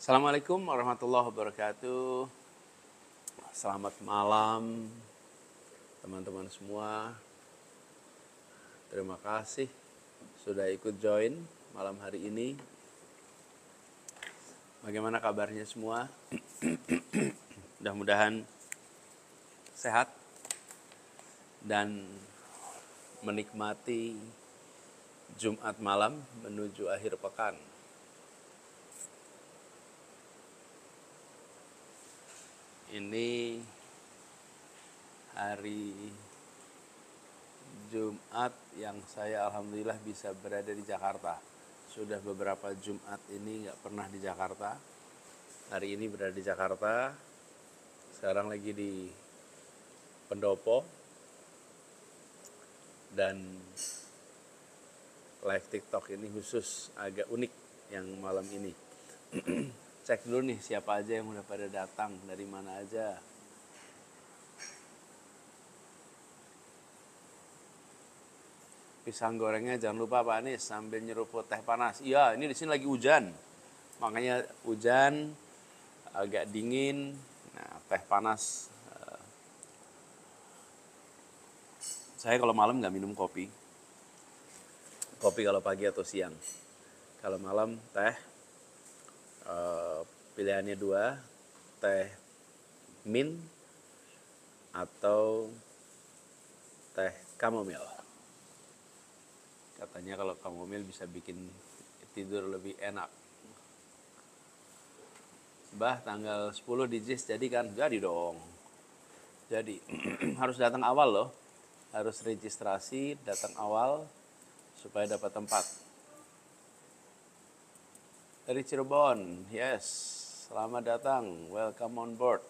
Assalamualaikum warahmatullahi wabarakatuh. Selamat malam teman-teman semua. Terima kasih sudah ikut join malam hari ini. Bagaimana kabarnya semua? Mudah-mudahan sehat dan menikmati Jumat malam menuju akhir pekan. Ini hari Jumat yang saya alhamdulillah bisa berada di Jakarta. Sudah beberapa Jumat ini nggak pernah di Jakarta. Hari ini berada di Jakarta. Sekarang lagi di Pendopo. Dan live TikTok ini khusus agak unik yang malam ini. Cek dulu nih siapa aja yang udah pada datang, dari mana aja. Pisang gorengnya jangan lupa Pak Anies sambil nyeruput teh panas. Iya, ini di sini lagi hujan. Makanya hujan, agak dingin. Nah, teh panas. Saya kalau malam nggak minum kopi. Kopi kalau pagi atau siang. Kalau malam teh. Pilihannya dua, teh mint atau teh chamomile. Katanya kalau chamomile bisa bikin tidur lebih enak. Bah, tanggal 10 di JIS jadi kan? Jadi dong. Jadi harus datang awal loh. Harus registrasi, datang awal supaya dapat tempat. Dari Cirebon, yes, selamat datang, welcome on board.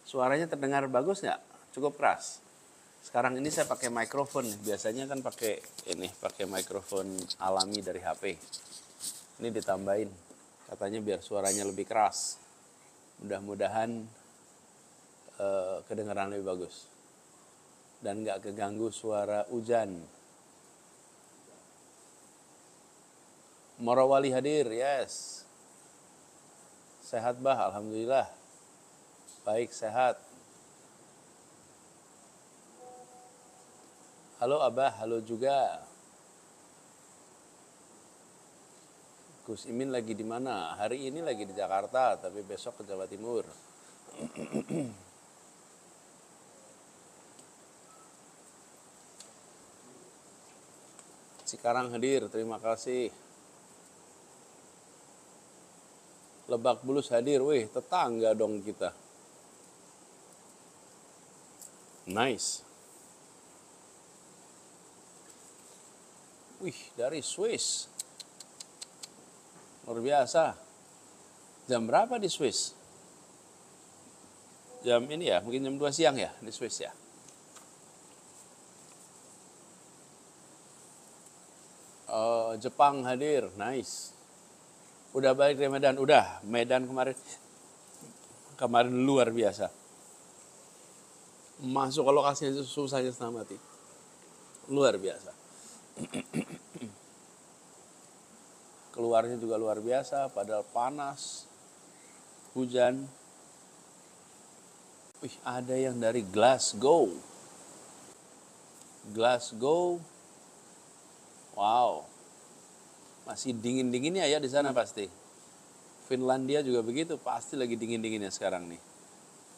Suaranya terdengar bagus nggak? Cukup keras. Sekarang ini saya pakai mikrofon, biasanya kan pakai mikrofon alami dari HP. Ini ditambahin, katanya biar suaranya lebih keras. Mudah-mudahan kedengaran lebih bagus dan nggak keganggu suara hujan. Morawali hadir, yes. Sehat bah, alhamdulillah. Baik, sehat. Halo Abah, halo juga. Gus Imin lagi di mana? Hari ini lagi di Jakarta, tapi besok ke Jawa Timur. Cikarang hadir, terima kasih. Lebak Bulus hadir, wih tetangga dong kita. Nice. Wih, dari Swiss. Luar biasa. Jam berapa di Swiss? Jam ini ya, mungkin jam 2 siang ya di Swiss ya. Jepang hadir, nice. Udah balik dari Medan, udah. Medan kemarin luar biasa. Masuk ke lokasinya itu susahnya setengah mati. Luar biasa. Keluarnya juga luar biasa, padahal panas, hujan. Wih, ada yang dari Glasgow. Glasgow. Wow. Masih dingin-dinginnya ya di sana pasti. Finlandia juga begitu, pasti lagi dingin-dinginnya sekarang nih.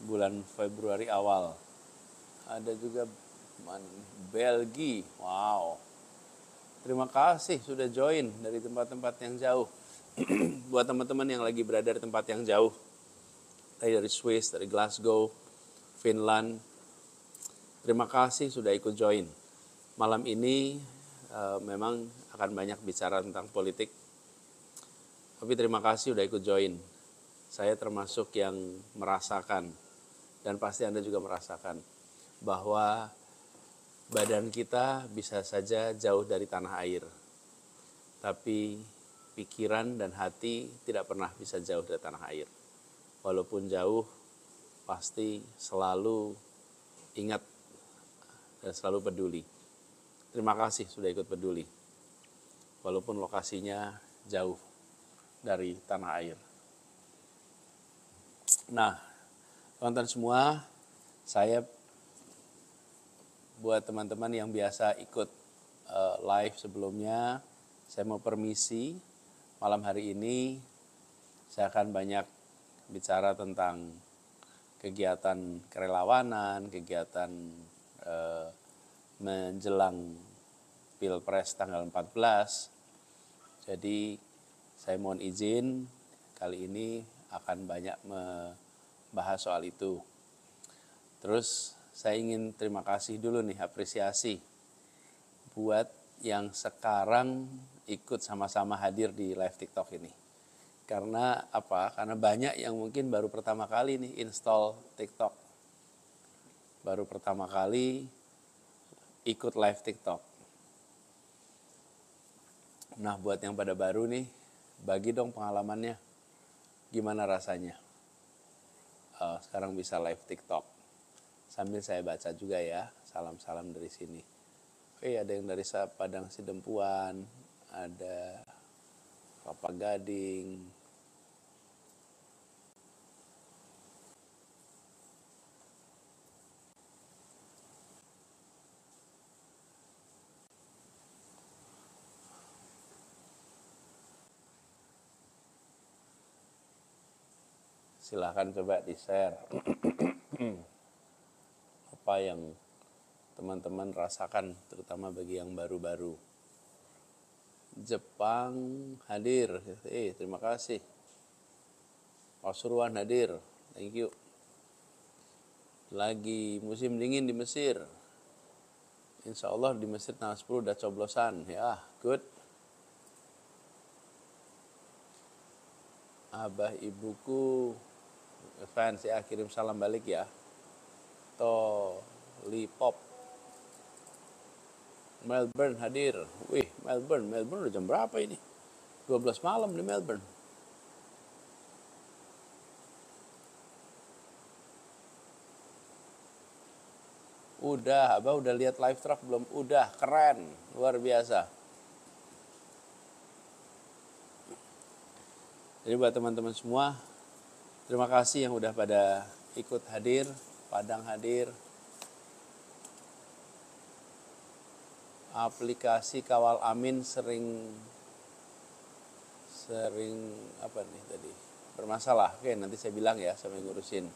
Bulan Februari awal. Ada juga Belgia. Wow. Terima kasih sudah join dari tempat-tempat yang jauh. Buat teman-teman yang lagi berada di tempat yang jauh. Dari Swiss, dari Glasgow, Finland. Terima kasih sudah ikut join. Malam ini memang akan banyak bicara tentang politik. Tapi terima kasih sudah ikut join. Saya termasuk yang merasakan, dan pasti Anda juga merasakan, bahwa badan kita bisa saja jauh dari tanah air. Tapi pikiran dan hati tidak pernah bisa jauh dari tanah air. Walaupun jauh, pasti selalu ingat dan selalu peduli. Terima kasih sudah ikut peduli. walaupun lokasinya jauh dari tanah air. Nah, teman-teman semua, saya buat teman-teman yang biasa ikut live sebelumnya, saya mau permisi. Malam hari ini saya akan banyak bicara tentang kegiatan kerelawanan, kegiatan menjelang Pilpres tanggal 14. Jadi saya mohon izin kali ini akan banyak membahas soal itu. Terus saya ingin terima kasih dulu nih, apresiasi buat yang sekarang ikut sama-sama hadir di live TikTok ini. Karena apa? Karena banyak yang mungkin baru pertama kali nih install TikTok. Baru pertama kali ikut live TikTok. Nah, buat yang pada baru nih, bagi dong pengalamannya. Gimana rasanya? Sekarang bisa live TikTok. Sambil saya baca juga ya, salam-salam dari sini. Oke, ada yang dari Padang Sidempuan, ada Kelapa Gading, silahkan coba di-share apa yang teman-teman rasakan, terutama bagi yang baru-baru. Jepang hadir, terima kasih. Pasuruan hadir, thank you. Lagi musim dingin di Mesir. Insya Allah di Mesir tanggal 10 udah coblosan, ya good. Abah ibuku fans ya, kirim salam balik ya. Lipop Melbourne hadir. Wih, Melbourne udah jam berapa ini? 12 malam di Melbourne. Abah udah lihat live truck belum? Udah, keren, luar biasa. Jadi buat teman-teman semua, terima kasih yang udah pada ikut hadir, Padang hadir. Aplikasi Kawal Amin sering apa nih tadi? Bermasalah. Oke, nanti saya bilang ya, sampai ngurusin.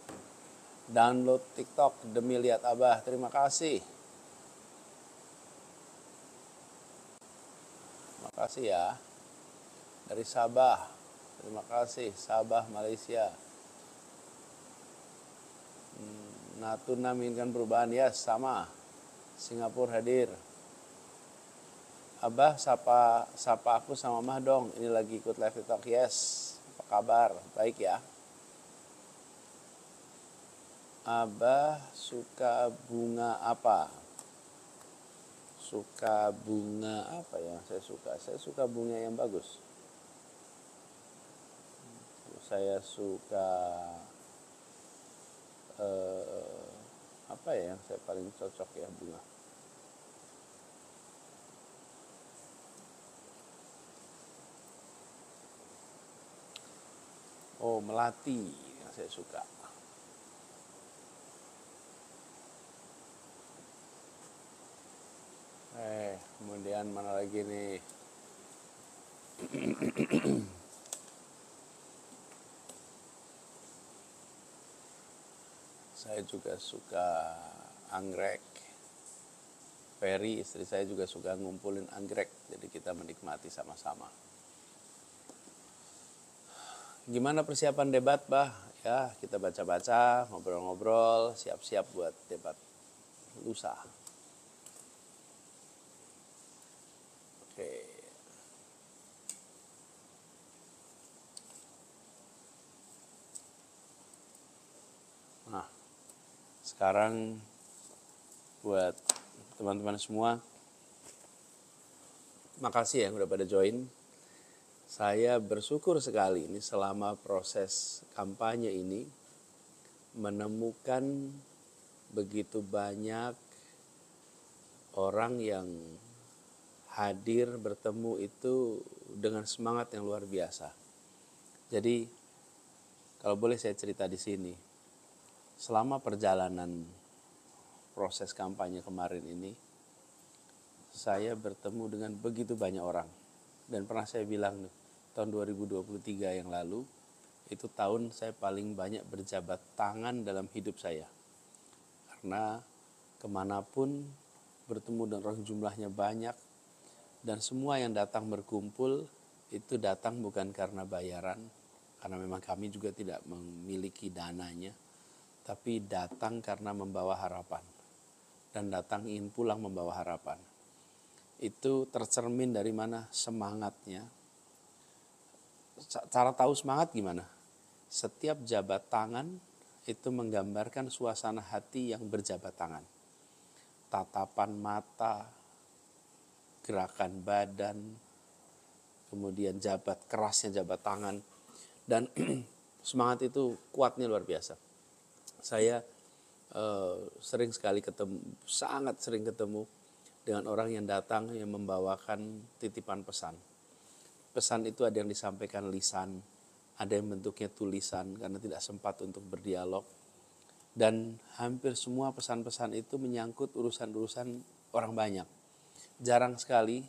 Download TikTok demi lihat Abah. Terima kasih. Terima kasih ya. Dari Sabah. Terima kasih, Sabah, Malaysia. Natuna menginginkan perubahan, ya sama. Singapura hadir. Abah sapa aku sama Mah dong. Ini lagi ikut live TikTok. Yes. Apa kabar? Baik ya. Abah suka bunga apa? Suka bunga apa ya? Saya suka bunga yang bagus. Saya suka apa ya yang saya paling cocok ya bunga? Oh, melati yang saya suka. Kemudian mana lagi nih? Saya juga suka anggrek. Ferry, istri saya juga suka ngumpulin anggrek. Jadi kita menikmati sama-sama. Gimana persiapan debat, Bah? Ya, kita baca-baca, ngobrol-ngobrol, siap-siap buat debat lusa. Oke. Nah, sekarang buat teman-teman semua, makasih ya udah pada join. Saya bersyukur sekali ini selama proses kampanye ini menemukan begitu banyak orang yang hadir bertemu itu dengan semangat yang luar biasa. Jadi kalau boleh saya cerita di sini, selama perjalanan proses kampanye kemarin ini, saya bertemu dengan begitu banyak orang. Dan pernah saya bilang tahun 2023 yang lalu, itu tahun saya paling banyak berjabat tangan dalam hidup saya. Karena kemanapun bertemu dengan orang jumlahnya banyak, dan semua yang datang berkumpul itu datang bukan karena bayaran, karena memang kami juga tidak memiliki dananya, tapi datang karena membawa harapan. Dan datang ingin pulang membawa harapan. Itu tercermin dari mana? Semangatnya. Cara tahu semangat gimana? Setiap jabat tangan itu menggambarkan suasana hati yang berjabat tangan. Tatapan mata, gerakan badan, kemudian kerasnya jabat tangan. Dan semangat itu kuatnya luar biasa. Saya sering sekali ketemu, sangat sering ketemu dengan orang yang datang yang membawakan titipan pesan. Pesan itu ada yang disampaikan lisan, ada yang bentuknya tulisan karena tidak sempat untuk berdialog. Dan hampir semua pesan-pesan itu menyangkut urusan-urusan orang banyak. Jarang sekali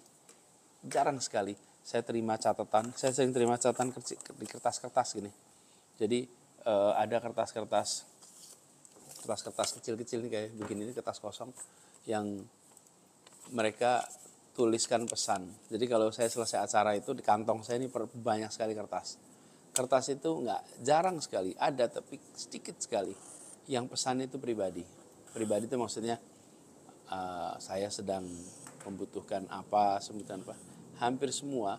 saya terima catatan. Saya sering terima catatan di kertas-kertas gini. Jadi ada kertas-kertas kecil-kecil nih kayak begini, ini kertas kosong yang mereka tuliskan pesan. Jadi kalau saya selesai acara itu di kantong saya ini banyak sekali kertas. Kertas itu jarang sekali ada, tapi sedikit sekali yang pesan itu pribadi. Pribadi itu maksudnya saya sedang membutuhkan apa, sebutan apa. Hampir semua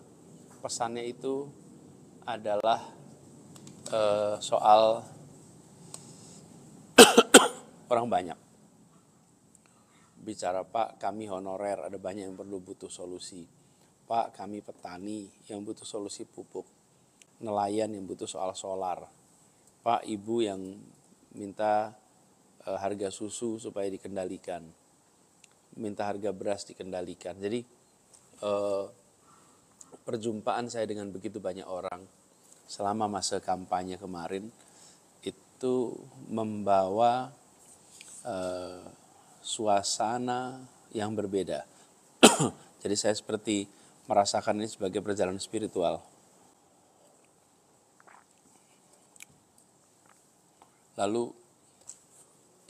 pesannya itu adalah soal orang banyak. Bicara, Pak, kami honorer, ada banyak yang perlu butuh solusi. Pak, kami petani yang butuh solusi pupuk. Nelayan yang butuh soal solar. Pak, Ibu yang minta harga susu supaya dikendalikan. Minta harga beras dikendalikan. Jadi perjumpaan saya dengan begitu banyak orang selama masa kampanye kemarin itu membawa suasana yang berbeda. Jadi saya seperti merasakan ini sebagai perjalanan spiritual. Lalu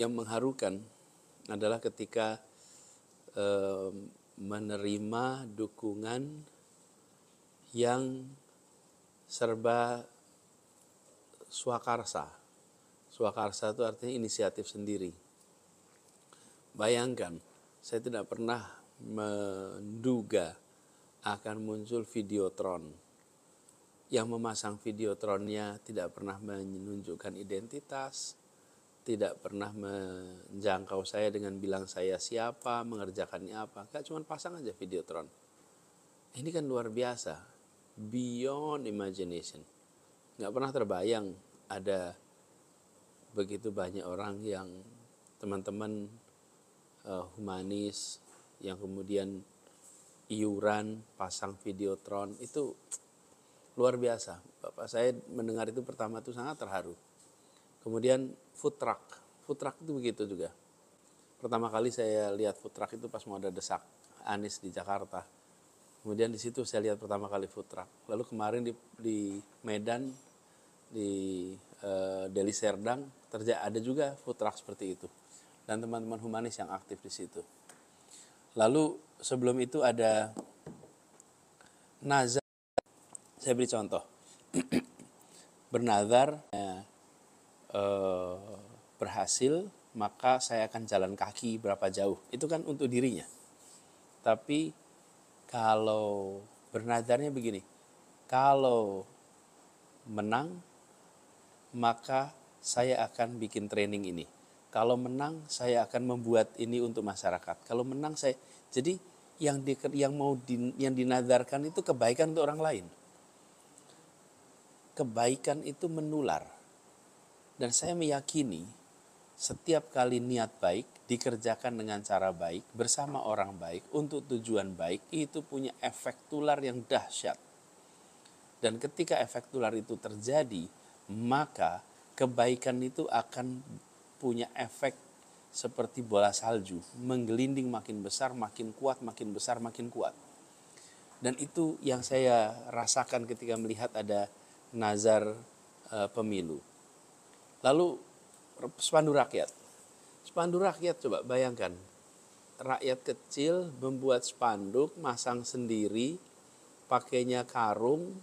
yang mengharukan adalah ketika menerima dukungan yang serba swakarsa. Swakarsa itu artinya inisiatif sendiri. Bayangkan, saya tidak pernah menduga akan muncul Videotron. Yang memasang Videotronnya tidak pernah menunjukkan identitas, tidak pernah menjangkau saya dengan bilang saya siapa, mengerjakannya apa. Gak cuma pasang aja Videotron. Ini kan luar biasa, beyond imagination. Gak pernah terbayang ada begitu banyak orang yang teman-teman humanis yang kemudian iuran pasang Videotron, itu luar biasa. Bapak saya mendengar itu pertama itu sangat terharu. Kemudian food truck itu begitu juga. Pertama kali saya lihat food truck itu pas mau ada desak Anies di Jakarta. Kemudian di situ saya lihat pertama kali food truck. Lalu kemarin di Medan, di Deli Serdang ada juga food truck seperti itu. Dan teman-teman humanis yang aktif di situ. Lalu sebelum itu ada nazar. Saya beri contoh. Bernazar berhasil, maka saya akan jalan kaki berapa jauh. Itu kan untuk dirinya. Tapi kalau bernazarnya begini, kalau menang, maka saya akan bikin training ini. Kalau menang, saya akan membuat ini untuk masyarakat. Kalau menang, jadi yang dinazarkan itu kebaikan untuk orang lain. Kebaikan itu menular. Dan saya meyakini Setiap kali niat baik dikerjakan dengan cara baik bersama orang baik untuk tujuan baik itu punya efek tular yang dahsyat. Dan ketika efek tular itu terjadi, maka kebaikan itu akan punya efek seperti bola salju, menggelinding makin besar, makin kuat, makin besar, makin kuat. Dan itu yang saya rasakan ketika melihat ada nazar pemilu. Lalu spanduk rakyat. Spanduk rakyat coba bayangkan. Rakyat kecil membuat spanduk, masang sendiri, pakainya karung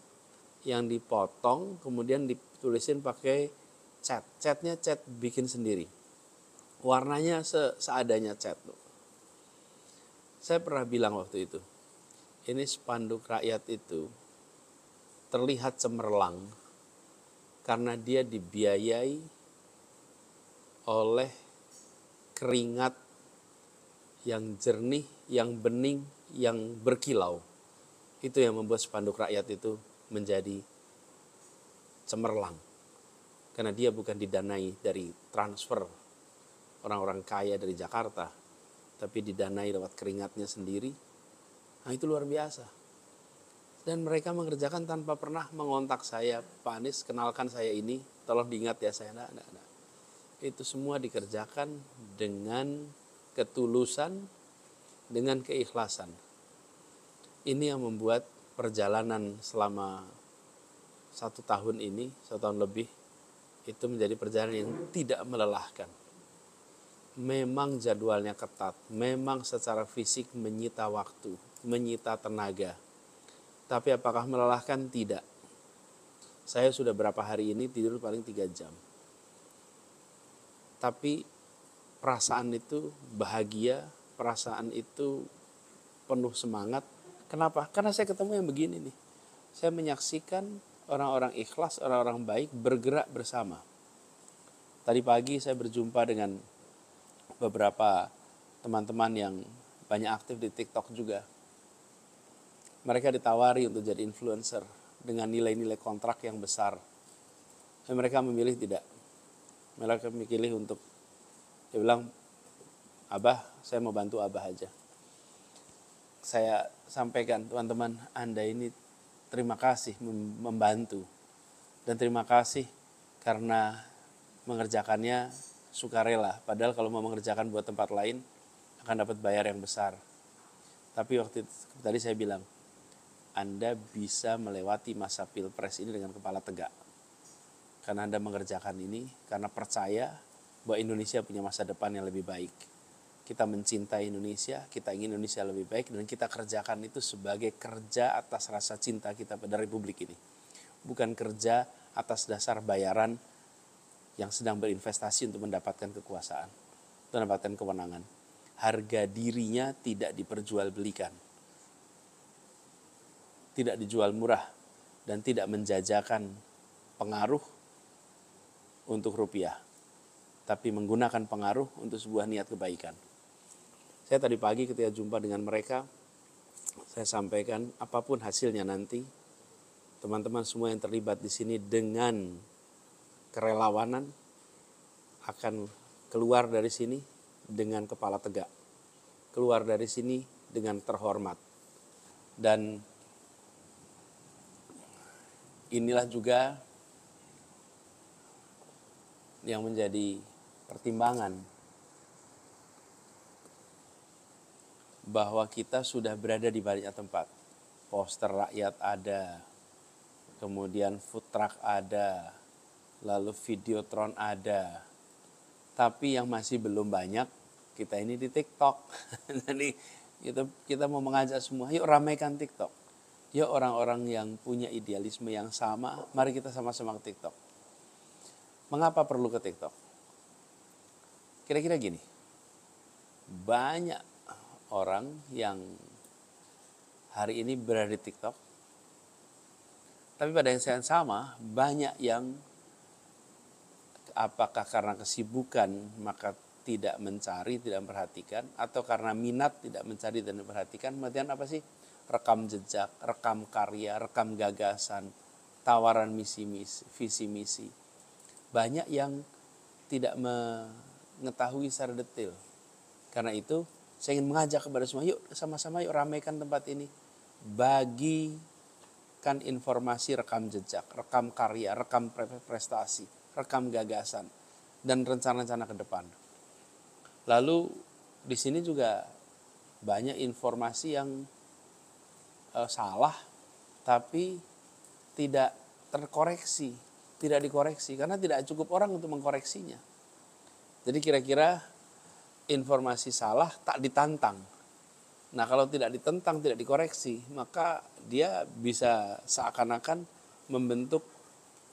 yang dipotong, kemudian ditulisin pakai cat. Catnya cat bikin sendiri. Warnanya seadanya cat. Saya pernah bilang waktu itu, ini spanduk rakyat itu terlihat cemerlang karena dia dibiayai oleh keringat yang jernih, yang bening, yang berkilau. Itu yang membuat spanduk rakyat itu menjadi cemerlang. Karena dia bukan didanai dari transfer orang-orang kaya dari Jakarta, tapi didanai lewat keringatnya sendiri. Nah, itu luar biasa. Dan mereka mengerjakan tanpa pernah mengontak saya, Pak Anies, kenalkan saya ini, tolong diingat ya saya. Enggak. Itu semua dikerjakan dengan ketulusan, dengan keikhlasan. Ini yang membuat perjalanan selama 1 tahun ini, 1 tahun lebih, itu menjadi perjalanan yang tidak melelahkan. Memang jadwalnya ketat, memang secara fisik menyita waktu, menyita tenaga. Tapi apakah melelahkan? Tidak. Saya sudah berapa hari ini tidur paling 3 jam. Tapi perasaan itu bahagia, perasaan itu penuh semangat. Kenapa? Karena saya ketemu yang begini nih. Saya menyaksikan orang-orang ikhlas, orang-orang baik bergerak bersama. Tadi pagi saya berjumpa dengan beberapa teman-teman yang banyak aktif di TikTok juga. Mereka ditawari untuk jadi influencer dengan nilai-nilai kontrak yang besar. Dan mereka memilih tidak. Mereka memilih untuk, dia bilang, Abah, saya mau bantu Abah aja. Saya sampaikan, teman-teman, Anda ini terima kasih membantu. Dan terima kasih karena mengerjakannya sukarela. Padahal kalau mau mengerjakan buat tempat lain, akan dapat bayar yang besar. Tapi waktu itu, tadi saya bilang, Anda bisa melewati masa pilpres ini dengan kepala tegak. Karena Anda mengerjakan ini, karena percaya bahwa Indonesia punya masa depan yang lebih baik. Kita mencintai Indonesia, kita ingin Indonesia lebih baik, dan kita kerjakan itu sebagai kerja atas rasa cinta kita pada Republik ini. Bukan kerja atas dasar bayaran yang sedang berinvestasi untuk mendapatkan kekuasaan, untuk mendapatkan kewenangan. Harga dirinya tidak diperjualbelikan, tidak dijual murah, dan tidak menjajakan pengaruh untuk rupiah, tapi menggunakan pengaruh untuk sebuah niat kebaikan. Saya tadi pagi ketika jumpa dengan mereka, saya sampaikan apapun hasilnya nanti, teman-teman semua yang terlibat di sini dengan kerelawanan akan keluar dari sini dengan kepala tegak, keluar dari sini dengan terhormat. Dan inilah juga yang menjadi pertimbangan bahwa kita sudah berada di banyak tempat. Poster rakyat ada, kemudian food truck ada, lalu videotron ada. Tapi yang masih belum banyak, kita ini di TikTok. Jadi kita mau mengajak semua, yuk ramaikan TikTok. Yuk orang-orang yang punya idealisme yang sama, mari kita sama-sama ke TikTok. Mengapa perlu ke TikTok? Kira-kira gini, banyak orang yang hari ini berada di TikTok, tapi pada yang sama banyak yang apakah karena kesibukan maka tidak mencari, tidak memperhatikan, atau karena minat tidak mencari dan memperhatikan. Kemudian apa sih? Rekam jejak, rekam karya, rekam gagasan, tawaran visi misi. Banyak yang tidak mengetahui secara detail. Karena itu saya ingin mengajak kepada semua, yuk sama-sama yuk ramaikan tempat ini. Bagikan informasi rekam jejak, rekam karya, rekam prestasi, rekam gagasan, dan rencana-rencana ke depan. Lalu di sini juga banyak informasi yang salah tapi tidak terkoreksi, tidak dikoreksi karena tidak cukup orang untuk mengkoreksinya. Jadi kira-kira informasi salah tak ditantang. Nah kalau tidak ditentang, tidak dikoreksi, maka dia bisa seakan-akan membentuk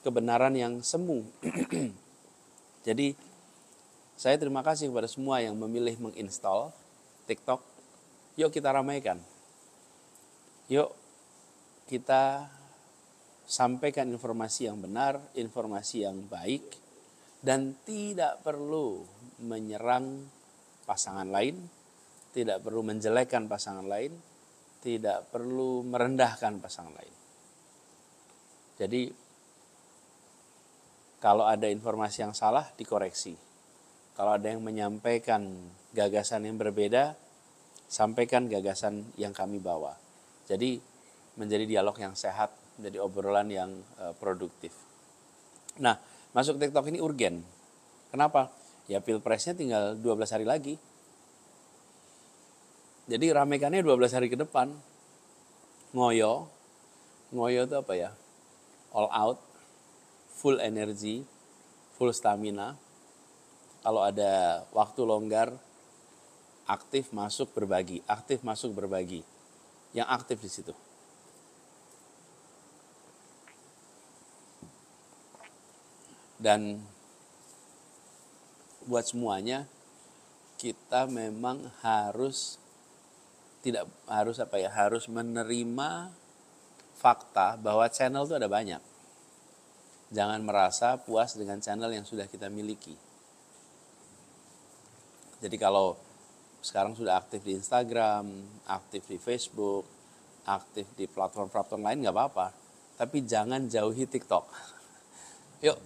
kebenaran yang semu. Jadi saya terima kasih kepada semua yang memilih menginstall TikTok. Yuk kita ramaikan. Yuk kita sampaikan informasi yang benar, informasi yang baik, dan tidak perlu menyerang pasangan lain, tidak perlu menjelekkan pasangan lain, tidak perlu merendahkan pasangan lain. Jadi kalau ada informasi yang salah dikoreksi. Kalau ada yang menyampaikan gagasan yang berbeda, sampaikan gagasan yang kami bawa. Jadi menjadi dialog yang sehat, menjadi obrolan yang produktif. Nah, masuk TikTok ini urgen. Kenapa? Ya pilpresnya tinggal 12 hari lagi. Jadi ramekannya 12 hari ke depan. Ngoyo itu apa ya? All out, full energy, full stamina. Kalau ada waktu longgar, aktif masuk berbagi, aktif masuk berbagi. Yang aktif di situ. Dan buat semuanya kita memang harus harus menerima fakta bahwa channel itu ada banyak. Jangan merasa puas dengan channel yang sudah kita miliki. Jadi kalau sekarang sudah aktif di Instagram, aktif di Facebook, aktif di platform-platform lain nggak apa-apa. Tapi jangan jauhi TikTok. Yuk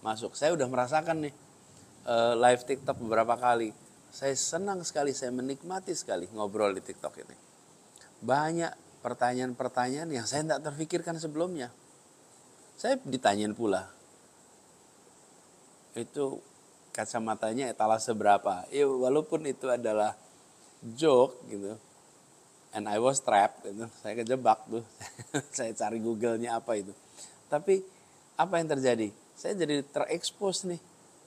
masuk. Saya udah merasakan nih live TikTok beberapa kali. Saya senang sekali, saya menikmati sekali ngobrol di TikTok ini. Banyak pertanyaan-pertanyaan yang saya tidak terfikirkan sebelumnya. Saya ditanyain pula, itu kacamatanya etalase berapa? Ya walaupun itu adalah joke gitu, and I was trapped gitu. Saya kejebak tuh. Saya cari Google-nya apa itu. Tapi apa yang terjadi? Saya jadi terekspos nih.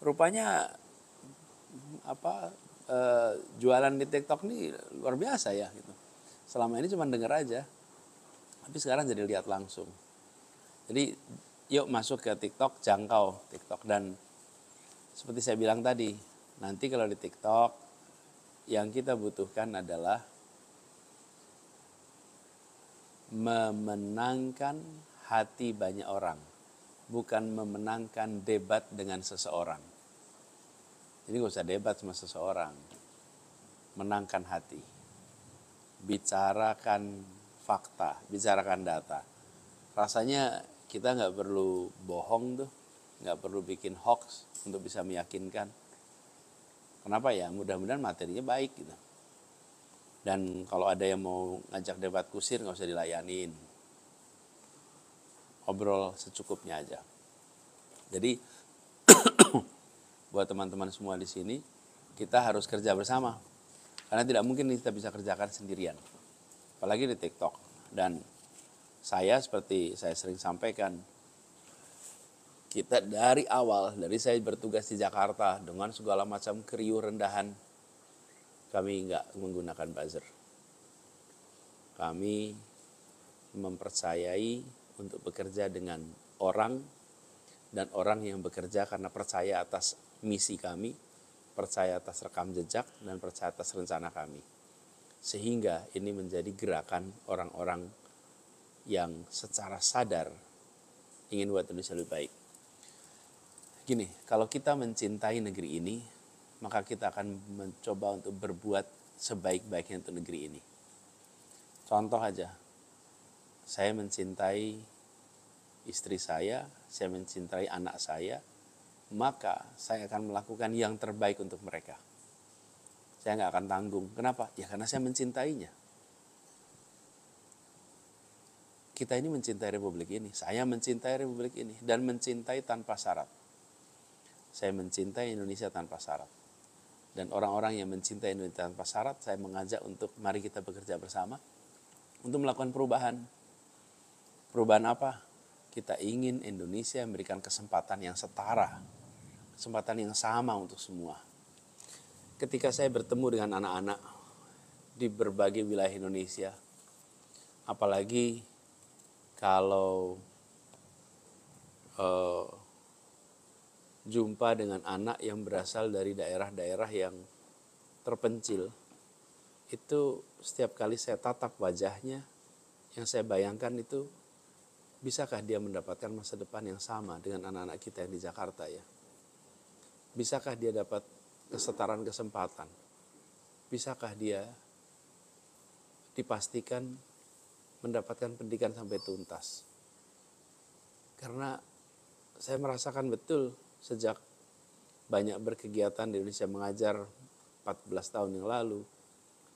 Rupanya jualan di TikTok ini luar biasa ya gitu. Selama ini cuma dengar aja. Tapi sekarang jadi lihat langsung. Jadi yuk masuk ke TikTok, jangkau TikTok. Dan seperti saya bilang tadi, nanti kalau di TikTok yang kita butuhkan adalah memenangkan hati banyak orang, bukan memenangkan debat dengan seseorang. Jadi gak usah debat sama seseorang, menangkan hati, bicarakan fakta, bicarakan data. Rasanya kita gak perlu bohong tuh, gak perlu bikin hoax untuk bisa meyakinkan. Kenapa ya? Mudah-mudahan materinya baik gitu. Dan kalau ada yang mau ngajak debat kusir gak usah dilayanin. Obrol secukupnya aja. Jadi buat teman-teman semua di sini, kita harus kerja bersama. Karena tidak mungkin kita bisa kerjakan sendirian. Apalagi di TikTok. Dan saya seperti saya sering sampaikan, kita dari awal, dari saya bertugas di Jakarta dengan segala macam kriu rendahan, kami enggak menggunakan buzzer. Kami mempercayai untuk bekerja dengan orang, dan orang yang bekerja karena percaya atas misi kami, percaya atas rekam jejak, dan percaya atas rencana kami. Sehingga ini menjadi gerakan orang-orang yang secara sadar ingin buat Indonesia lebih baik. Gini, kalau kita mencintai negeri ini, maka kita akan mencoba untuk berbuat sebaik-baiknya untuk negeri ini. Contoh aja, saya mencintai istri saya mencintai anak saya, maka saya akan melakukan yang terbaik untuk mereka. Saya nggak akan tanggung. Kenapa? Ya karena saya mencintainya. Kita ini mencintai Republik ini. Saya mencintai Republik ini. Dan mencintai tanpa syarat. Saya mencintai Indonesia tanpa syarat. Dan orang-orang yang mencintai Indonesia tanpa syarat, saya mengajak untuk mari kita bekerja bersama untuk melakukan perubahan. Perubahan apa? Kita ingin Indonesia memberikan kesempatan yang setara. Kesempatan yang sama untuk semua. Ketika saya bertemu dengan anak-anak di berbagai wilayah Indonesia, apalagi kalau jumpa dengan anak yang berasal dari daerah-daerah yang terpencil, itu setiap kali saya tatap wajahnya, yang saya bayangkan itu, bisakah dia mendapatkan masa depan yang sama dengan anak-anak kita yang di Jakarta ya? Bisakah dia dapat kesetaraan kesempatan? Bisakah dia dipastikan mendapatkan pendidikan sampai tuntas? Karena saya merasakan betul sejak banyak berkegiatan di Indonesia mengajar 14 tahun yang lalu,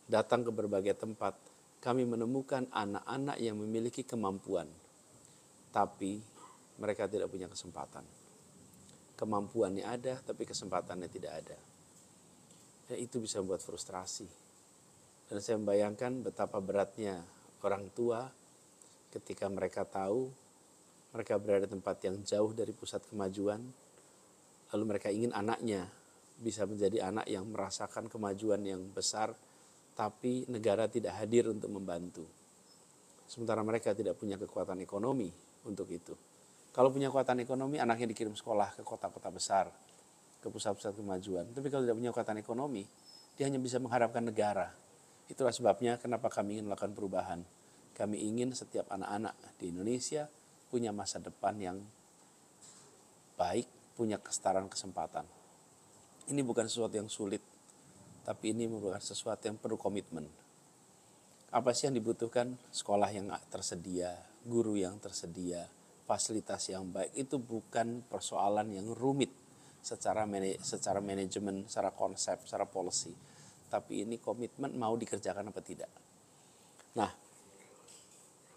datang ke berbagai tempat, kami menemukan anak-anak yang memiliki kemampuan, tapi mereka tidak punya kesempatan. Kemampuannya ada, tapi kesempatannya tidak ada. Ya, itu bisa membuat frustrasi. Dan saya membayangkan betapa beratnya orang tua ketika mereka tahu mereka berada di tempat yang jauh dari pusat kemajuan, lalu mereka ingin anaknya bisa menjadi anak yang merasakan kemajuan yang besar, tapi negara tidak hadir untuk membantu. Sementara mereka tidak punya kekuatan ekonomi untuk itu. Kalau punya kekuatan ekonomi, anaknya dikirim sekolah ke kota-kota besar, ke pusat-pusat kemajuan. Tapi kalau tidak punya kekuatan ekonomi, dia hanya bisa mengharapkan negara. Itulah sebabnya kenapa kami ingin melakukan perubahan. Kami ingin setiap anak-anak di Indonesia punya masa depan yang baik, punya kesetaraan kesempatan. Ini bukan sesuatu yang sulit, tapi ini merupakan sesuatu yang perlu komitmen. Apa sih yang dibutuhkan? Sekolah yang tersedia, guru yang tersedia, fasilitas yang baik. Itu bukan persoalan yang rumit secara manajemen, secara konsep, secara policy. Tapi ini komitmen mau dikerjakan apa tidak. Nah,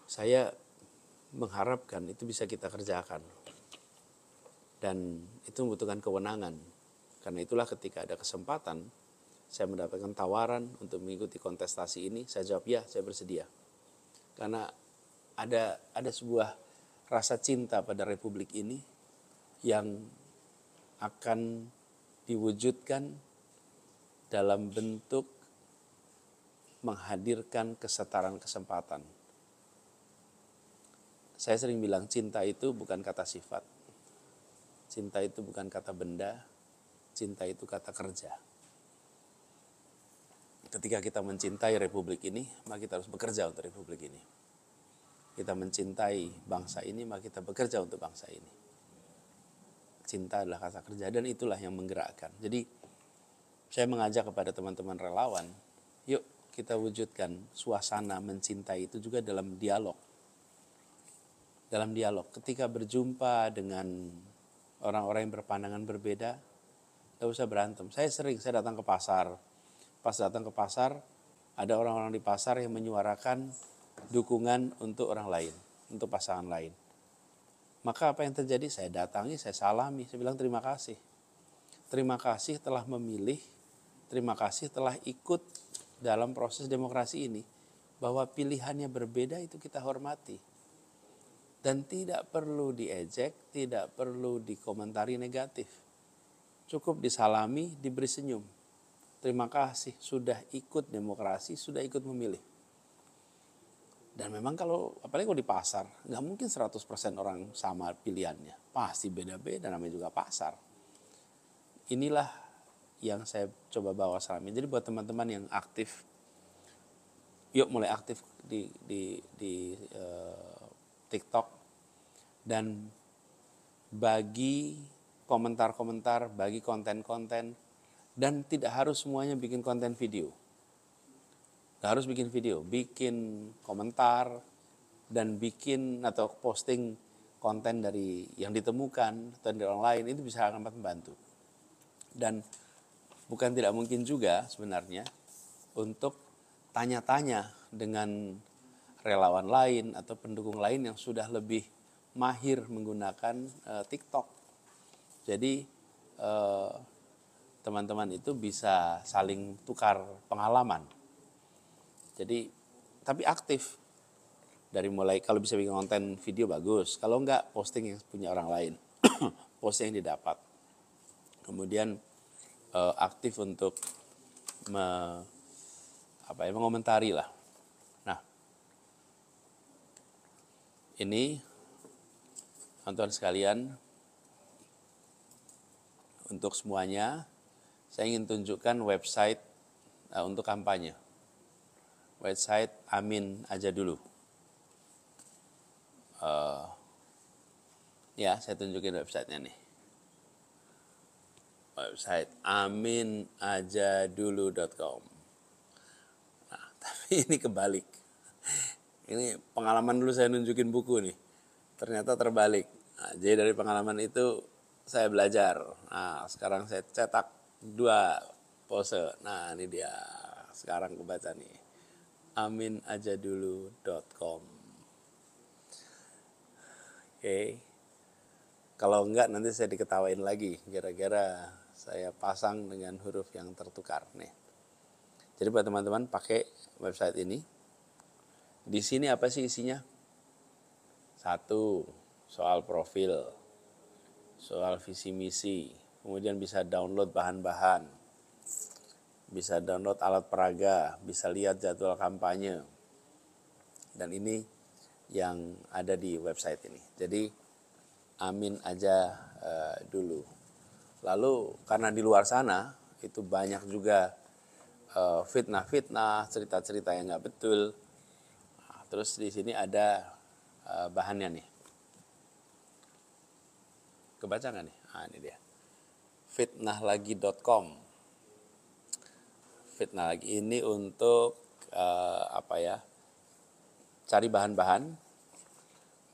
saya mengharapkan itu bisa kita kerjakan. Dan itu membutuhkan kewenangan. Karena itulah ketika ada kesempatan, saya mendapatkan tawaran untuk mengikuti kontestasi ini, saya jawab ya, saya bersedia. Karena ada sebuah rasa cinta pada Republik ini yang akan diwujudkan dalam bentuk menghadirkan kesetaraan kesempatan. Saya sering bilang cinta itu bukan kata sifat. Cinta itu bukan kata benda. Cinta itu kata kerja. Ketika kita mencintai Republik ini, maka kita harus bekerja untuk Republik ini. Kita mencintai bangsa ini, maka kita bekerja untuk bangsa ini. Cinta adalah kata kerja dan itulah yang menggerakkan. Jadi saya mengajak kepada teman-teman relawan, yuk kita wujudkan suasana mencintai itu juga dalam dialog. Dalam dialog, ketika berjumpa dengan orang-orang yang berpandangan berbeda, tidak usah berantem. Saya datang ke pasar. Pas datang ke pasar, ada orang-orang di pasar yang menyuarakan dukungan untuk orang lain, untuk pasangan lain. Maka apa yang terjadi? Saya datangi, saya salami, saya bilang terima kasih. Terima kasih telah memilih, terima kasih telah ikut dalam proses demokrasi ini. Bahwa pilihannya berbeda itu kita hormati. Dan tidak perlu diejek, tidak perlu dikomentari negatif. Cukup disalami, diberi senyum. Terima kasih sudah ikut demokrasi, sudah ikut memilih. Dan memang apalagi kalau di pasar, nggak mungkin 100% orang sama pilihannya. Pasti beda-beda, namanya juga pasar. Inilah yang saya coba bawa selama ini. Jadi buat teman-teman yang aktif, yuk mulai aktif di TikTok. Dan bagi komentar-komentar, bagi konten-konten, dan tidak harus semuanya bikin konten video. Gak harus bikin video, bikin komentar, dan bikin atau posting konten dari yang ditemukan atau dari orang lain, itu bisa amat membantu. Dan bukan tidak mungkin juga sebenarnya untuk tanya-tanya dengan relawan lain atau pendukung lain yang sudah lebih mahir menggunakan TikTok. Jadi teman-teman itu bisa saling tukar pengalaman. Jadi tapi aktif, dari mulai kalau bisa bikin konten video bagus, kalau enggak posting yang punya orang lain, posting yang didapat. Kemudian aktif untuk mengomentari lah. Nah, ini teman-teman sekalian, untuk semuanya saya ingin tunjukkan website untuk kampanye. Website Amin Aja Dulu. Ya, saya tunjukin websitenya nih. Website aminajadulu.com. Nah, tapi ini kebalik. Ini pengalaman dulu saya nunjukin buku nih. Ternyata terbalik. Nah, jadi dari pengalaman itu saya belajar. Nah, sekarang saya cetak 2 pose. Nah, ini dia. Sekarang kebaca nih. aminajadulu.com. Oke. Kalau enggak nanti saya diketawain lagi. Gara-gara saya pasang dengan huruf yang tertukar nih. Jadi buat teman-teman pakai website ini. Di sini apa sih isinya? 1, soal profil, soal visi misi, kemudian bisa download bahan-bahan, bisa download alat peraga, bisa lihat jadwal kampanye. Dan ini yang ada di website ini. Jadi Amin Aja Dulu. Lalu karena di luar sana itu banyak juga fitnah-fitnah, cerita-cerita yang nggak betul. Nah, terus di sini ada bahannya nih. Kebaca nggak nih? Nah, ini dia. Fitnahlagi.com. Fitnah lagi ini untuk cari bahan-bahan,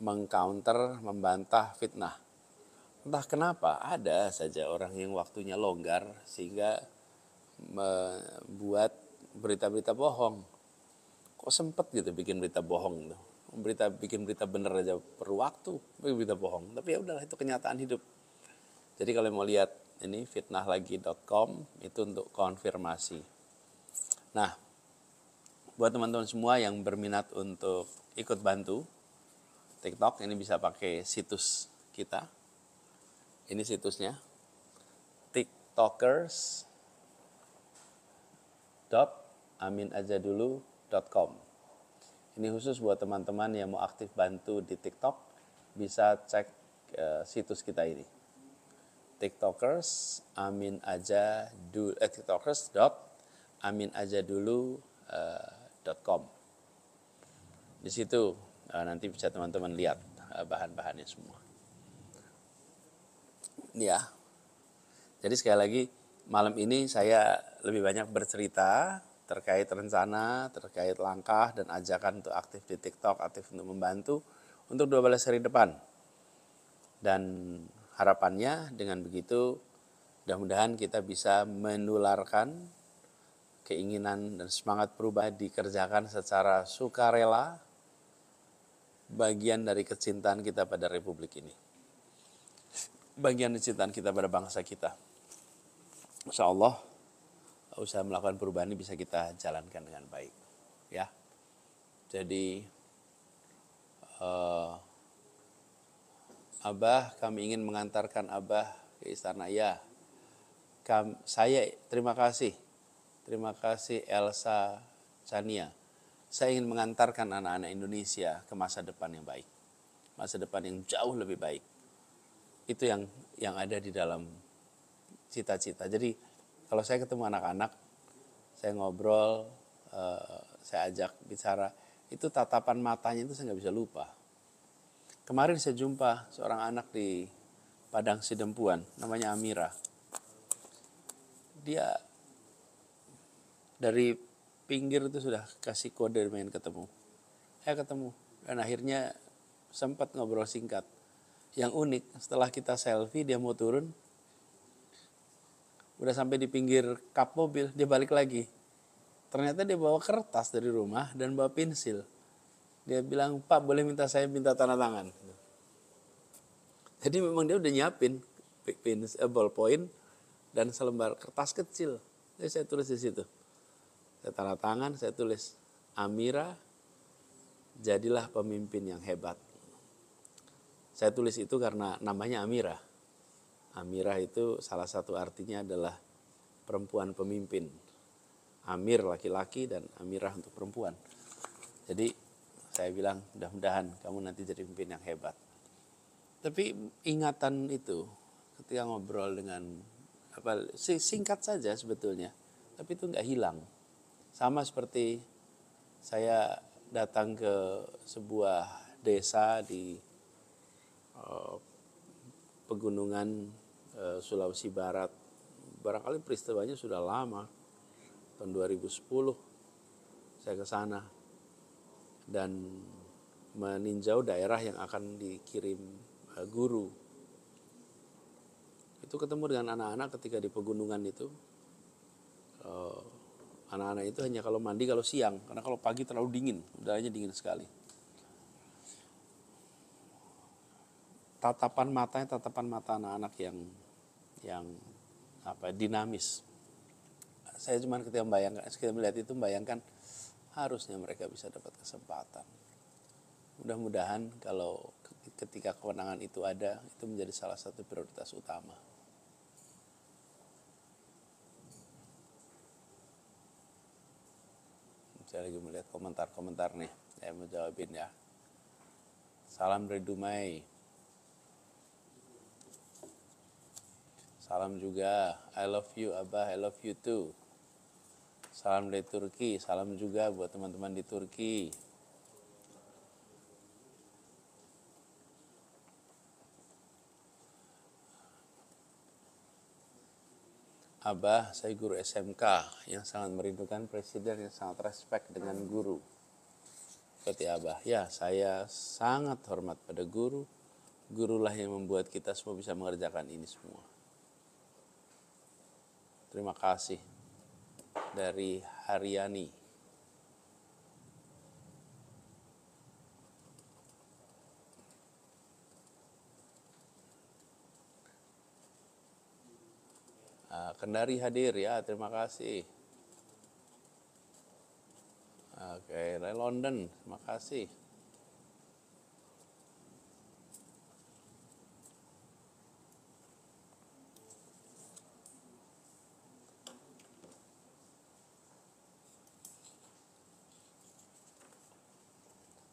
mengcounter, membantah fitnah. Entah kenapa ada saja orang yang waktunya longgar sehingga membuat berita-berita bohong. Kok sempet gitu bikin berita bohong tuh. Bikin berita bener aja perlu waktu, bikin berita bohong. Tapi ya udahlah, itu kenyataan hidup. Jadi kalau mau lihat ini fitnahlagi.com itu untuk konfirmasi. Nah, buat teman-teman semua yang berminat untuk ikut bantu TikTok, ini bisa pakai situs kita. Ini situsnya tiktokers.aminajadulu.com. Ini khusus buat teman-teman yang mau aktif bantu di TikTok, bisa cek situs kita ini. tiktokers.aminajadulu.com. Di situ nanti bisa teman-teman lihat bahan-bahannya semua. Ya. Jadi sekali lagi malam ini saya lebih banyak bercerita terkait rencana, terkait langkah dan ajakan untuk aktif di TikTok, aktif untuk membantu untuk 12 hari depan. Dan harapannya dengan begitu mudah-mudahan kita bisa menularkan keinginan dan semangat perubahan dikerjakan secara sukarela, bagian dari kecintaan kita pada Republik ini. Bagian kecintaan kita pada bangsa kita. Insya Allah usaha melakukan perubahan ini bisa kita jalankan dengan baik. Ya, jadi Abah, kami ingin mengantarkan Abah ke istana. Ya, saya terima kasih Elsa Chania. Saya ingin mengantarkan anak-anak Indonesia ke masa depan yang baik, masa depan yang jauh lebih baik. Itu yang ada di dalam cita-cita. Jadi kalau saya ketemu anak-anak, saya ngobrol, saya ajak bicara, itu tatapan matanya itu saya nggak bisa lupa. Kemarin saya jumpa seorang anak di Padang Sidempuan, namanya Amira. Dia dari pinggir itu sudah kasih kode main ketemu. Saya ketemu dan akhirnya sempat ngobrol singkat. Yang unik, setelah kita selfie dia mau turun, udah sampai di pinggir kap mobil, dia balik lagi. Ternyata dia bawa kertas dari rumah dan bawa pensil. Dia bilang, Pak boleh saya minta tanda tangan. Jadi memang dia udah nyiapin ballpoint dan selembar kertas kecil. Jadi saya tulis di situ. Saya tanda tangan, saya tulis, Amira, jadilah pemimpin yang hebat. Saya tulis itu karena namanya Amira. Amira itu salah satu artinya adalah perempuan pemimpin. Amir laki-laki dan Amirah untuk perempuan. Jadi saya bilang mudah-mudahan kamu nanti jadi pemimpin yang hebat. Tapi ingatan itu ketika ngobrol dengan singkat saja sebetulnya, tapi itu nggak hilang. Sama seperti saya datang ke sebuah desa di pegunungan Sulawesi Barat. Barangkali peristiwanya sudah lama, tahun 2010 saya ke sana dan meninjau daerah yang akan dikirim guru. Itu ketemu dengan anak-anak ketika di pegunungan itu. Anak-anak itu hanya kalau mandi kalau siang, karena kalau pagi terlalu dingin, udaranya dingin sekali. Tatapan mata anak-anak yang dinamis. Saya cuma ketika melihat itu membayangkan harusnya mereka bisa dapat kesempatan. Mudah-mudahan kalau ketika kewenangan itu ada, itu menjadi salah satu prioritas utama. Saya lagi melihat komentar-komentar nih, saya mau jawabin ya. Salam dari Dumai. Salam juga, I love you Abah, I love you too. Salam dari Turki, salam juga buat teman-teman di Turki. Abah, saya guru SMK yang sangat merindukan presiden yang sangat respect dengan guru. Seperti Abah, ya saya sangat hormat pada guru. Gurulah yang membuat kita semua bisa mengerjakan ini semua. Terima kasih. Dari Haryani. Kendari hadir ya, terima kasih. Oke, dari London, terima kasih.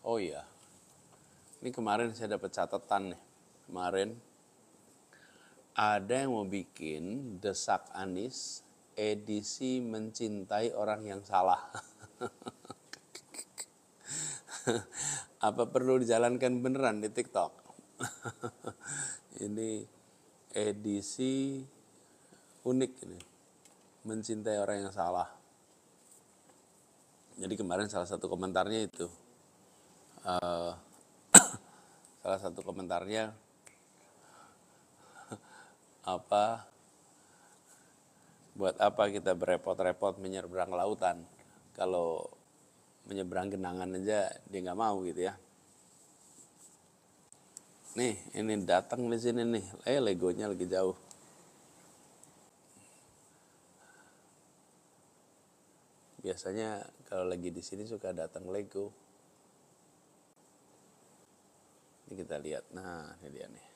Oh iya, ini kemarin saya dapat catatan nih. Kemarin ada yang mau bikin Desak Anies edisi mencintai orang yang salah. Apa perlu dijalankan beneran di TikTok? Ini edisi unik ini, mencintai orang yang salah. Jadi kemarin salah satu komentarnya itu, salah satu komentarnya buat apa kita berepot-repot menyeberang lautan kalau menyeberang genangan aja dia nggak mau gitu ya. Nih ini datang di sini nih, Legonya lagi jauh. Biasanya kalau lagi di sini suka datang Lego. Ini kita lihat, nah ini dia nih.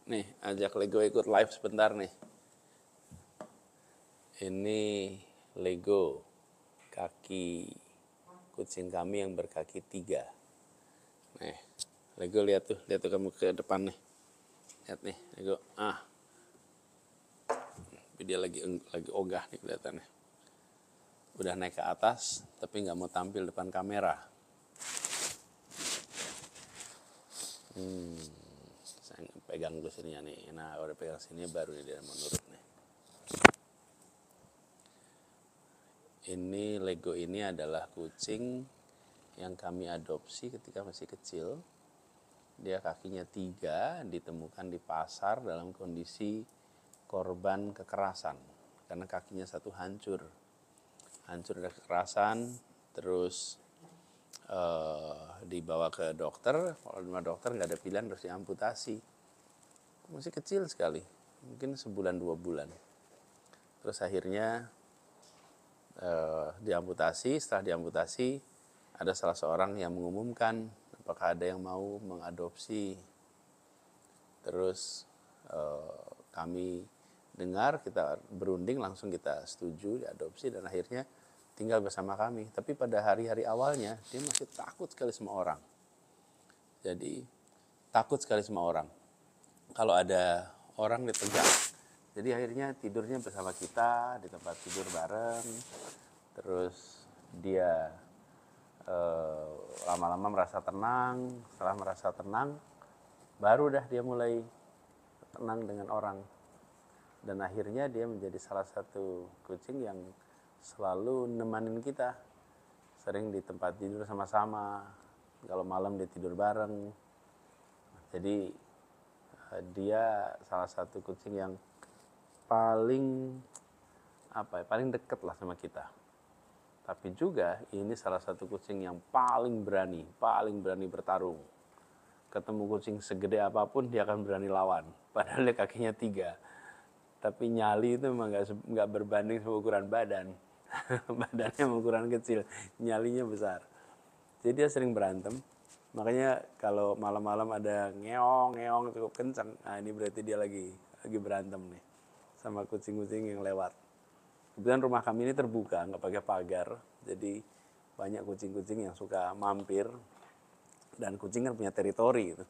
Nih ajak Lego ikut live sebentar nih. Ini Lego kaki kucing kami yang berkaki 3. Nih, Lego lihat tuh kamu ke depan nih. Lihat nih, Lego. Dia lagi ogah nih kelihatannya. Udah naik ke atas, tapi nggak mau tampil depan kamera. Saya pegang dulu sininya nih. Nah, udah pegang sini baru dia mau nurut nih. Ini Lego ini adalah kucing yang kami adopsi ketika masih kecil. Dia kakinya 3, ditemukan di pasar dalam kondisi korban kekerasan. Karena kakinya satu hancur dari kekerasan, terus dibawa ke dokter. Kalau di dokter nggak ada pilihan, harus diamputasi. Masih kecil sekali, mungkin sebulan 2 bulan. Terus akhirnya diamputasi. Setelah diamputasi, ada salah seorang yang mengumumkan apakah ada yang mau mengadopsi. Terus kami dengar, kita berunding, langsung kita setuju diadopsi, dan akhirnya tinggal bersama kami. Tapi pada hari-hari awalnya dia masih takut sekali sama orang. Jadi takut sekali sama orang. Kalau ada orang dipegang. Jadi akhirnya tidurnya bersama kita di tempat tidur bareng. Terus dia lama-lama merasa tenang. Setelah merasa tenang, baru dah dia mulai tenang dengan orang. Dan akhirnya dia menjadi salah satu kucing yang selalu nemanin kita. Sering di tempat tidur sama-sama. Kalau malam dia tidur bareng. Jadi dia salah satu kucing yang paling dekat lah sama kita. Tapi juga ini salah satu kucing yang paling berani bertarung. Ketemu kucing segede apapun dia akan berani lawan. Padahal dia kakinya 3. Tapi nyali itu memang nggak berbanding sama ukuran badan. Badannya ukuran kecil, nyalinya besar. Jadi dia sering berantem. Makanya kalau malam-malam ada ngeong cukup kencang, nah ini berarti dia lagi berantem nih sama kucing-kucing yang lewat. Kebetulan rumah kami ini terbuka, nggak pakai pagar, jadi banyak kucing-kucing yang suka mampir. Dan kucing kan punya teritori gitu.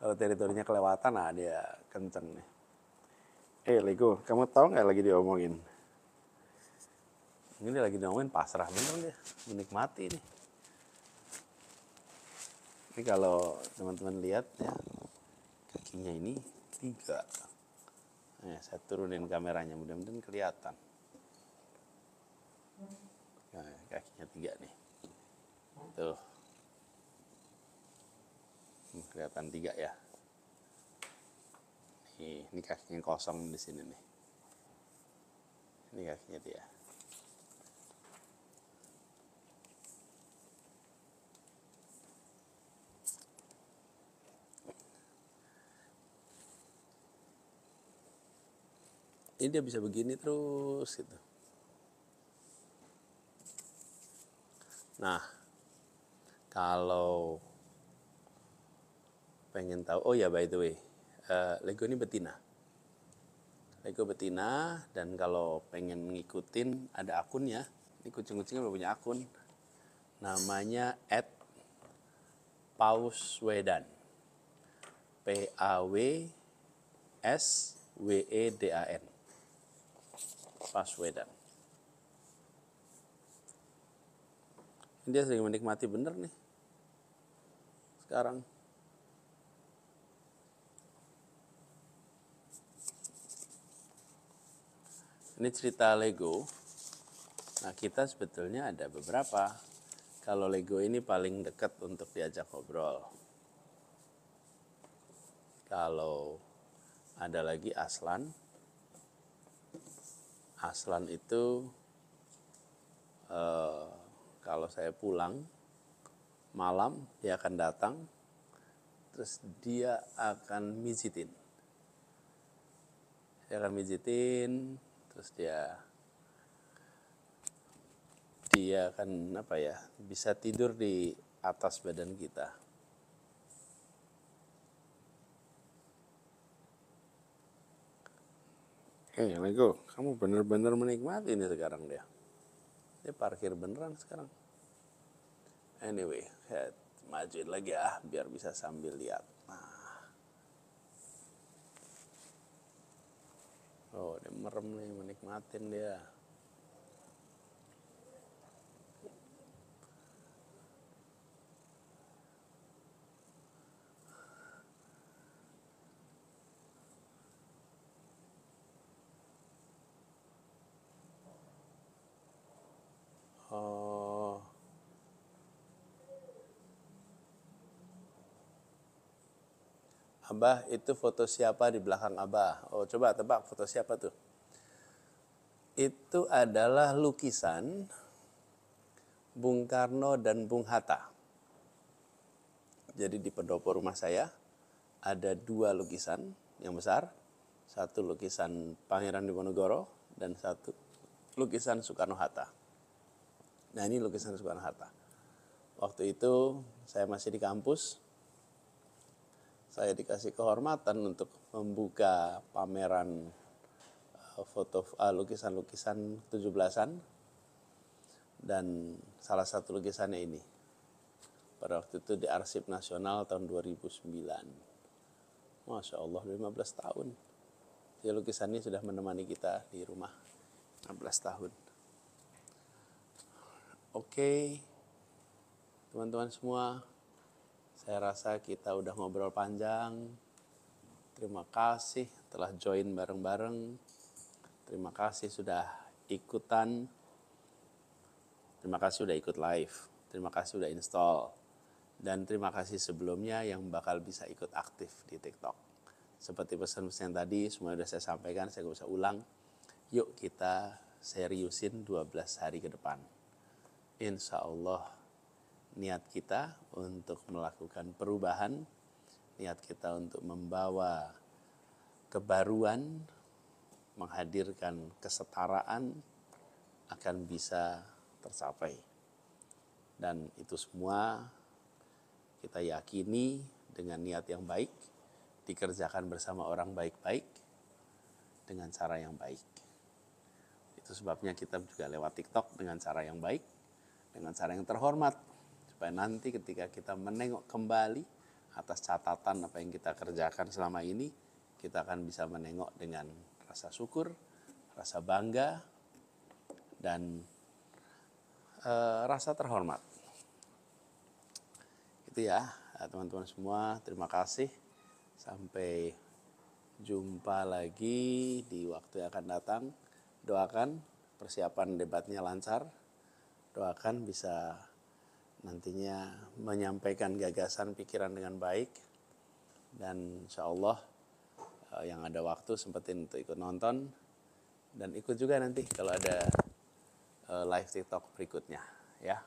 Kalau teritorinya kelewatan, nah dia kenceng nih. Lego, kamu tahu nggak lagi diomongin? Ini dia lagi diomongin, pasrah bener dia, menikmati nih. Ini kalau teman-teman lihat ya, kakinya ini 3. Nah, saya turunin kameranya, mudah-mudahan kelihatan. Nah, kakinya 3 nih. Tuh. Kelihatan 3 ya. Ini kakinya kosong di sini nih. Ini kakinya dia. Ini dia bisa begini terus gitu. Nah, kalau pengen tahu, oh ya by the way, Lego ini betina. Lego betina, dan kalau pengen ngikutin ada akunnya. Ini kucing-kucingnya udah punya akun. Namanya @pauswedan. PAWSWEDAN. Pauswedan. Dia sering menikmati bener nih sekarang. Ini cerita Lego. Nah, kita sebetulnya ada beberapa. Kalau Lego ini paling dekat untuk diajak ngobrol. Kalau ada lagi Aslan. Aslan itu kalau saya pulang malam dia akan datang, terus dia akan mijitin. Terus dia akan bisa tidur di atas badan kita. Lego, kamu benar-benar menikmati ini sekarang dia. Dia parkir beneran sekarang. Anyway, saya majuin lagi ya, biar bisa sambil lihat. Oh, dia merem nih, menikmatin dia. Oh, Abah, itu foto siapa di belakang Abah? Oh, coba tebak foto siapa tuh? Itu adalah lukisan Bung Karno dan Bung Hatta. Jadi di pendopo rumah saya ada 2 lukisan yang besar. Satu lukisan Pangeran Diponegoro dan satu lukisan Soekarno-Hatta. Nah, ini lukisan Soekarno-Hatta. Waktu itu saya masih di kampus. Saya dikasih kehormatan untuk membuka pameran foto lukisan-lukisan 17-an, dan salah satu lukisannya ini pada waktu itu di Arsip Nasional tahun 2009. Masya Allah, 15 tahun. Ya, lukisan ini sudah menemani kita di rumah 15 tahun. Oke, teman-teman semua, saya rasa kita udah ngobrol panjang. Terima kasih telah join bareng-bareng. Terima kasih sudah ikutan. Terima kasih sudah ikut live. Terima kasih sudah install. Dan terima kasih sebelumnya yang bakal bisa ikut aktif di TikTok. Seperti pesan-pesan tadi, semua sudah saya sampaikan, saya gak usah ulang. Yuk kita seriusin 12 hari ke depan. Insya Allah niat kita untuk melakukan perubahan, niat kita untuk membawa kebaruan, menghadirkan kesetaraan akan bisa tercapai. Dan itu semua kita yakini dengan niat yang baik, dikerjakan bersama orang baik-baik, dengan cara yang baik. Itu sebabnya kita juga lewat TikTok dengan cara yang baik, dengan cara yang terhormat, supaya nanti ketika kita menengok kembali atas catatan apa yang kita kerjakan selama ini, kita akan bisa menengok dengan rasa syukur, rasa bangga, dan rasa terhormat. Itu ya, teman-teman semua, terima kasih. Sampai jumpa lagi di waktu yang akan datang. Doakan persiapan debatnya lancar. Doakan bisa nantinya menyampaikan gagasan pikiran dengan baik. Dan insya Allah yang ada waktu sempetin untuk ikut nonton. Dan ikut juga nanti kalau ada live TikTok berikutnya. Ya,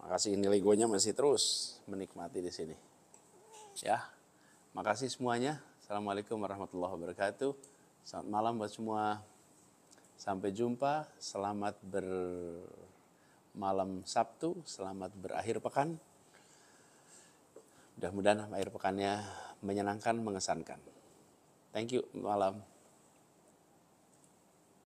makasih, nilai gue-nya masih terus menikmati di sini. Ya, makasih semuanya. Assalamualaikum warahmatullahi wabarakatuh. Selamat malam buat semua. Sampai jumpa. Selamat bermalam Sabtu. Selamat berakhir pekan. Mudah-mudahan akhir pekannya menyenangkan, mengesankan. Thank you. Malam.